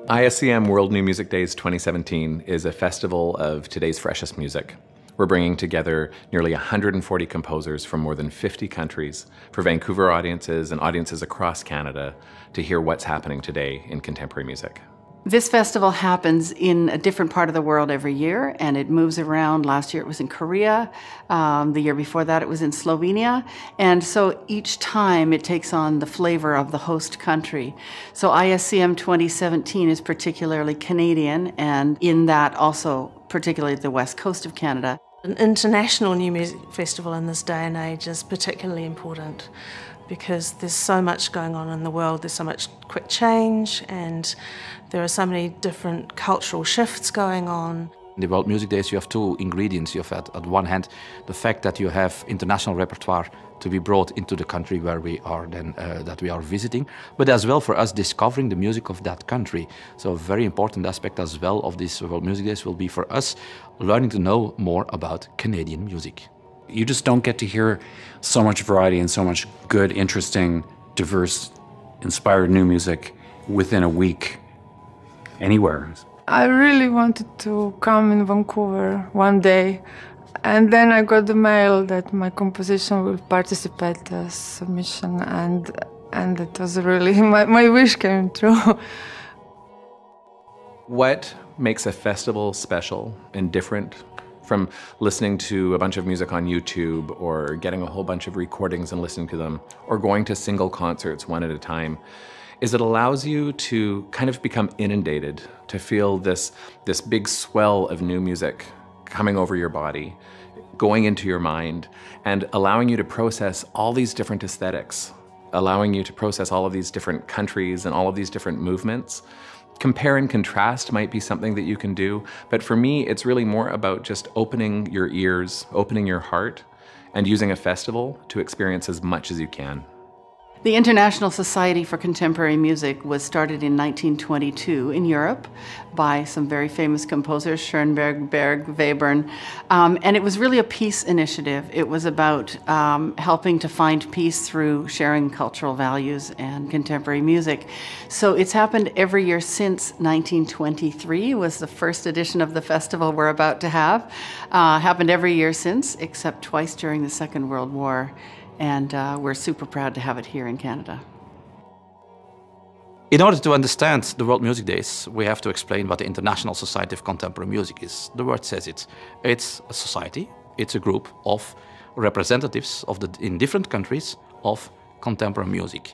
ECM World New Music Days 2017 is a festival of today's freshest music. We're bringing together nearly 140 composers from more than 50 countries for Vancouver audiences and audiences across Canada to hear what's happening today in contemporary music. This festival happens in a different part of the world every year, and it moves around. Last year it was in Korea, the year before that it was in Slovenia, and so each time it takes on the flavor of the host country. So ECM 2017 is particularly Canadian, and in that also particularly the west coast of Canada. An international new music festival in this day and age is particularly important because there's so much going on in the world, there's so much quick change, and there are so many different cultural shifts going on. In the World Music Days you have two ingredients. You have at one hand the fact that you have international repertoire to be brought into the country where we are that we are visiting, but as well for us discovering the music of that country. So a very important aspect as well of this World Music Days will be for us learning to know more about Canadian music. You just don't get to hear so much variety and so much good, interesting, diverse, inspired new music within a week anywhere. I really wanted to come in Vancouver one day, and then I got the mail that my composition will participate as submission, and it was really, my wish came true. What makes a festival special and different from listening to a bunch of music on YouTube or getting a whole bunch of recordings and listening to them, or going to single concerts one at a time, is it allows you to kind of become inundated, to feel this big swell of new music coming over your body, going into your mind, and allowing you to process all these different aesthetics, allowing you to process all of these different countries and all of these different movements. Compare and contrast might be something that you can do, but for me, it's really more about just opening your ears, opening your heart, and using a festival to experience as much as you can. The International Society for Contemporary Music was started in 1922 in Europe by some very famous composers, Schoenberg, Berg, Webern, and it was really a peace initiative. It was about helping to find peace through sharing cultural values and contemporary music. So it's happened every year since 1923 was the first edition of the festival we're about to have. Happened every year since, except twice during the Second World War. And we're super proud to have it here in Canada. In order to understand the World Music Days, we have to explain what the International Society of Contemporary Music is. The word says it. It's a society, it's a group of representatives in different countries of contemporary music.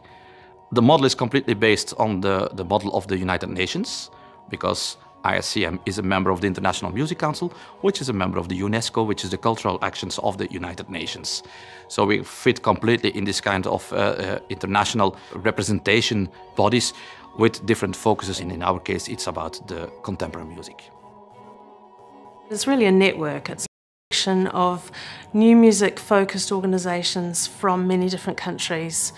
The model is completely based on the model of the United Nations, because ECM is a member of the International Music Council, which is a member of the UNESCO, which is the cultural actions of the United Nations. So we fit completely in this kind of international representation bodies with different focuses, and in our case it's about the contemporary music. It's really a network. It's a collection of new music focused organisations from many different countries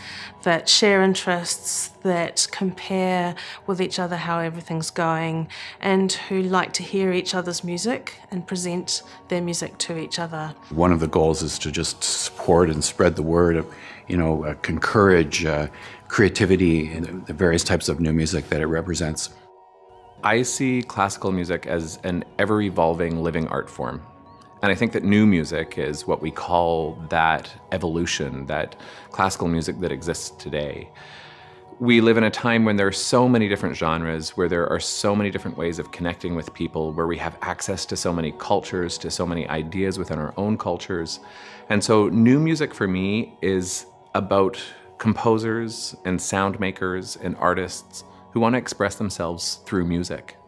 that share interests, that compare with each other how everything's going, and who like to hear each other's music and present their music to each other. One of the goals is to just support and spread the word, encourage creativity in the various types of new music that it represents. I see classical music as an ever-evolving living art form. And I think that new music is what we call that evolution, that classical music that exists today. We live in a time when there are so many different genres, where there are so many different ways of connecting with people, where we have access to so many cultures, to so many ideas within our own cultures. And so new music for me is about composers and sound makers and artists who want to express themselves through music.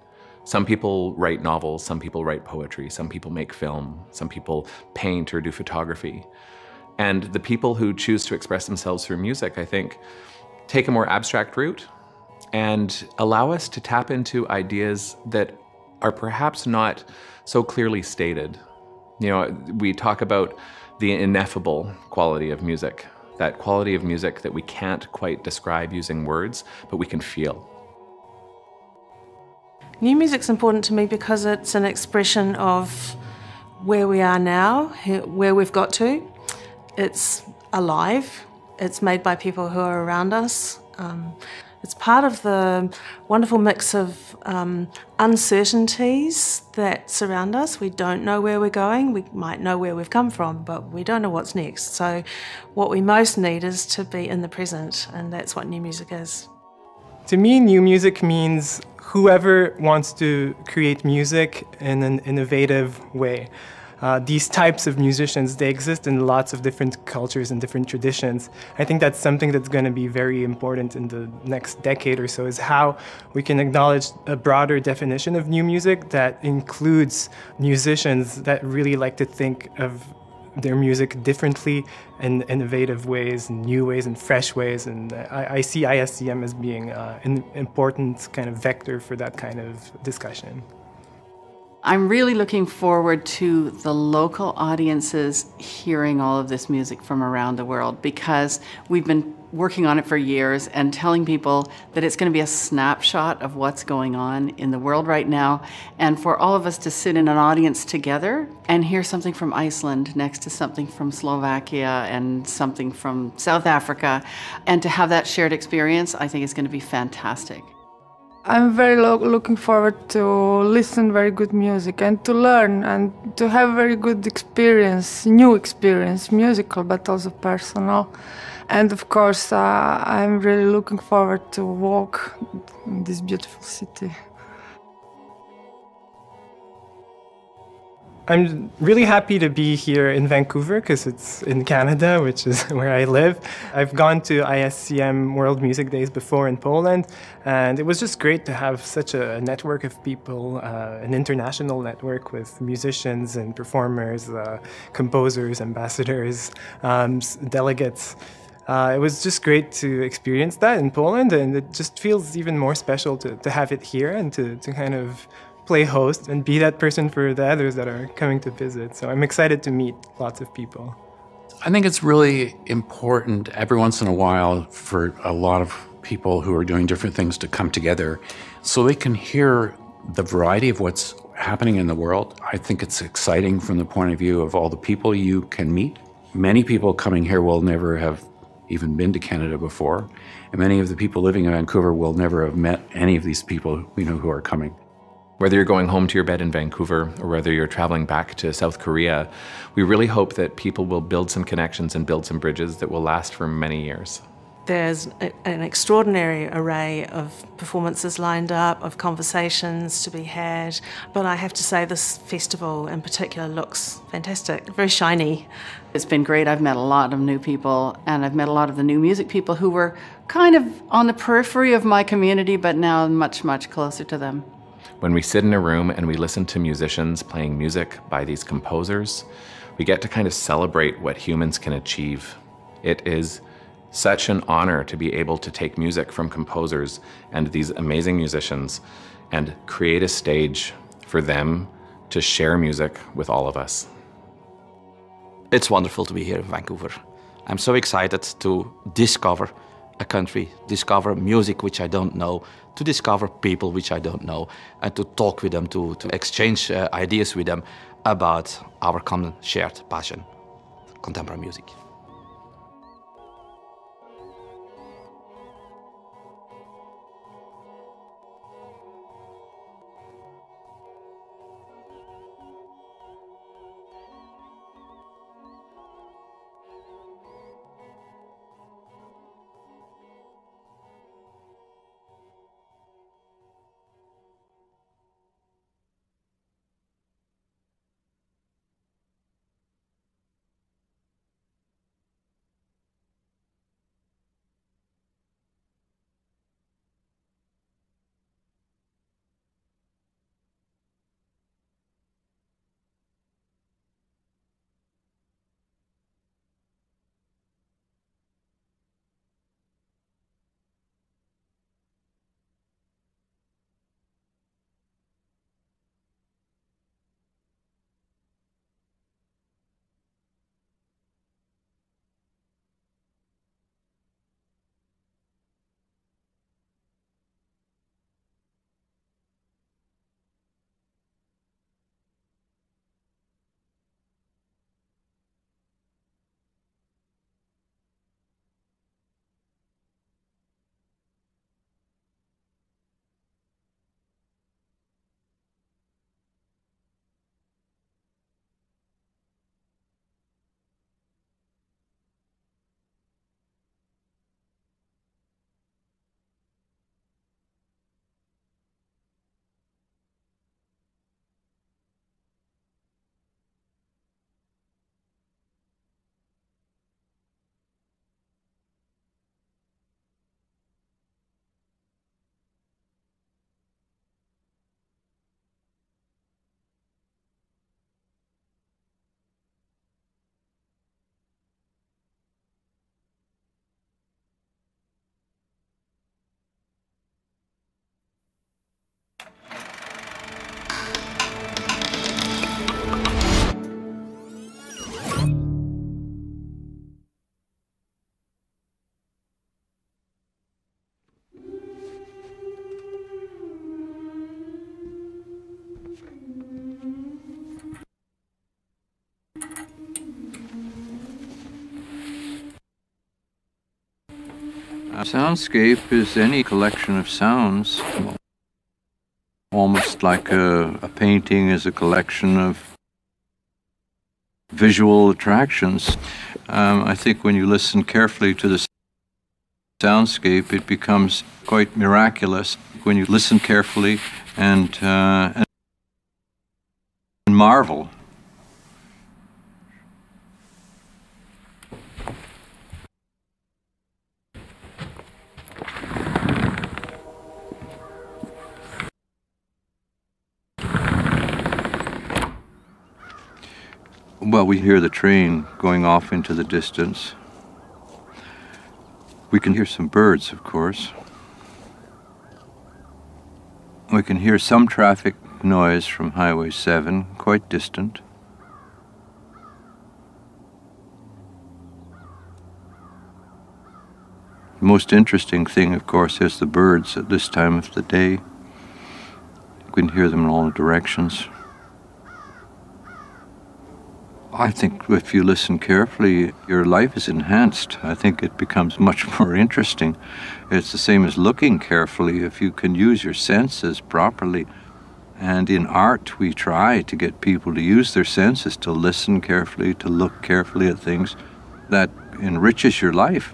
Some people write novels, some people write poetry, some people make film, some people paint or do photography. And the people who choose to express themselves through music, I think, take a more abstract route and allow us to tap into ideas that are perhaps not so clearly stated. You know, we talk about the ineffable quality of music, that quality of music that we can't quite describe using words, but we can feel. New music's important to me because it's an expression of where we are now, where we've got to. It's alive, it's made by people who are around us. It's part of the wonderful mix of uncertainties that surround us. We don't know where we're going. We might know where we've come from, but we don't know what's next. So what we most need is to be in the present, and that's what new music is. To me, new music means whoever wants to create music in an innovative way. These types of musicians, they exist in lots of different cultures and different traditions. I think that's something that's going to be very important in the next decade or so, is how we can acknowledge a broader definition of new music that includes musicians that really like to think of their music differently in innovative ways, new ways, and fresh ways. And I see ISCM as being an important kind of vector for that kind of discussion. I'm really looking forward to the local audiences hearing all of this music from around the world, because we've been working on it for years and telling people that it's going to be a snapshot of what's going on in the world right now, and for all of us to sit in an audience together and hear something from Iceland next to something from Slovakia and something from South Africa, and to have that shared experience, I think is going to be fantastic. I'm very looking forward to listen very good music and to learn and to have very good experience, new experience, musical but also personal. And of course, I'm really looking forward to walk in this beautiful city. I'm really happy to be here in Vancouver because it's in Canada, which is where I live. I've gone to ISCM World Music Days before in Poland, and it was just great to have such a network of people, an international network with musicians and performers, composers, ambassadors, delegates. It was just great to experience that in Poland, and it just feels even more special to have it here and to kind of play host and be that person for the others that are coming to visit. So I'm excited to meet lots of people. I think it's really important every once in a while for a lot of people who are doing different things to come together so they can hear the variety of what's happening in the world. I think it's exciting from the point of view of all the people you can meet. Many people coming here will never have even been to Canada before, and many of the people living in Vancouver will never have met any of these people who are coming. Whether you're going home to your bed in Vancouver or whether you're traveling back to South Korea, we really hope that people will build some connections and build some bridges that will last for many years. There's an extraordinary array of performances lined up, of conversations to be had, but I have to say this festival in particular looks fantastic, very shiny. It's been great. I've met a lot of new people, and I've met a lot of the new music people who were kind of on the periphery of my community, but now much, much closer to them. When we sit in a room and we listen to musicians playing music by these composers, we get to kind of celebrate what humans can achieve. It is such an honor to be able to take music from composers and these amazing musicians and create a stage for them to share music with all of us. It's wonderful to be here in Vancouver. I'm so excited to discover a country, discover music which I don't know, to discover people which I don't know, and to talk with them, to exchange ideas with them about our common shared passion, contemporary music. A soundscape is any collection of sounds, almost like a painting is a collection of visual attractions. I think when you listen carefully to the soundscape, it becomes quite miraculous. When you listen carefully and marvel. Well, we hear the train going off into the distance. We can hear some birds, of course. We can hear some traffic noise from Highway 7, quite distant. The most interesting thing, of course, is the birds at this time of the day. You can hear them in all directions. I think if you listen carefully, your life is enhanced. I think it becomes much more interesting. It's the same as looking carefully. If you can use your senses properly, and in art we try to get people to use their senses, to listen carefully, to look carefully at things, that enriches your life.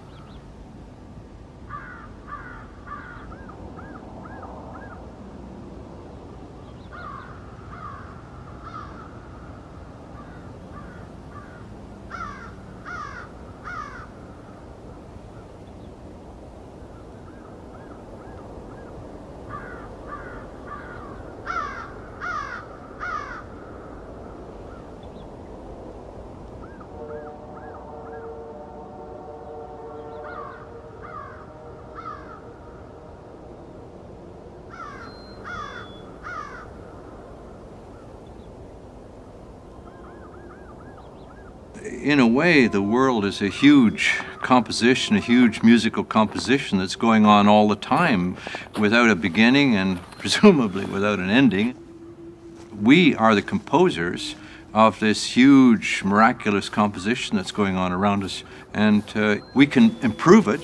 In a way, the world is a huge composition, a huge musical composition that's going on all the time without a beginning and presumably without an ending. We are the composers of this huge, miraculous composition that's going on around us, and we can improve it